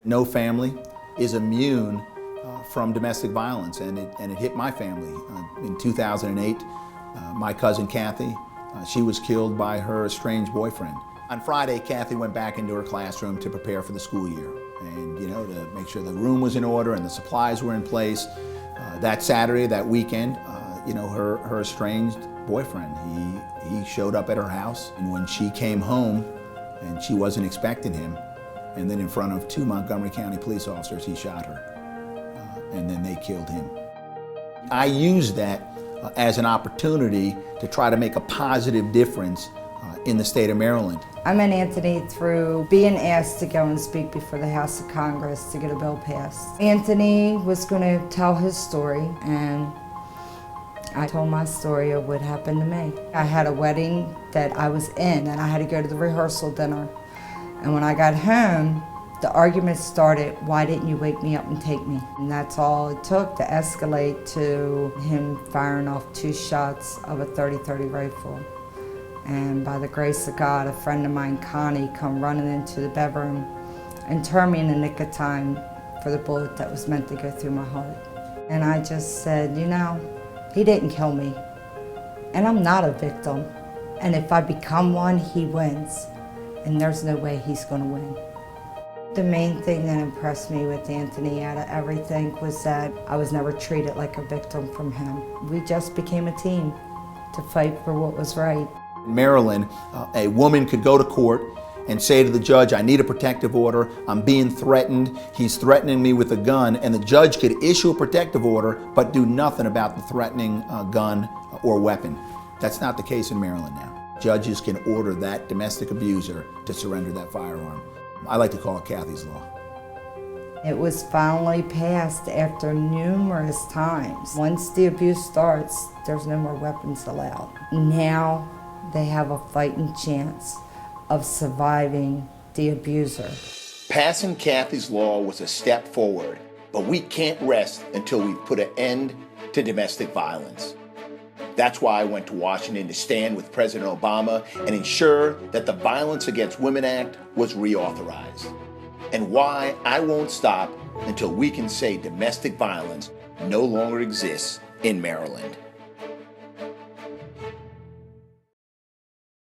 No family is immune from domestic violence, and it hit my family. In 2008, my cousin Kathy, she was killed by her estranged boyfriend. On Friday, Kathy went back into her classroom to prepare for the school year, and to make sure the room was in order and the supplies were in place. That Saturday, that weekend, her estranged boyfriend, he showed up at her house, and when she came home, and she wasn't expecting him, and then in front of 2 Montgomery County police officers, he shot her, and then they killed him. I used that as an opportunity to try to make a positive difference in the state of Maryland. I met Anthony through being asked to go and speak before the House of Congress to get a bill passed. Anthony was going to tell his story, and I told my story of what happened to me. I had a wedding that I was in, and I had to go to the rehearsal dinner. And when I got home, the argument started, "Why didn't you wake me up and take me?" And that's all it took to escalate to him firing off 2 shots of a .30-30 rifle. And by the grace of God, a friend of mine, Connie, come running into the bedroom and turned me in the nick of time for the bullet that was meant to go through my heart. And I just said, he didn't kill me, and I'm not a victim. And if I become one, he wins, and there's no way he's gonna win. The main thing that impressed me with Anthony out of everything was that I was never treated like a victim from him. We just became a team to fight for what was right. In Maryland, a woman could go to court and say to the judge, "I need a protective order, I'm being threatened, he's threatening me with a gun," and the judge could issue a protective order but do nothing about the threatening gun or weapon. That's not the case in Maryland now. Judges can order that domestic abuser to surrender that firearm. I like to call it Kathy's Law. It was finally passed after numerous times. Once the abuse starts, there's no more weapons allowed. Now they have a fighting chance of surviving the abuser. Passing Kathy's Law was a step forward, but we can't rest until we put an end to domestic violence. That's why I went to Washington to stand with President Obama and ensure that the Violence Against Women Act was reauthorized. And why I won't stop until we can say domestic violence no longer exists in Maryland.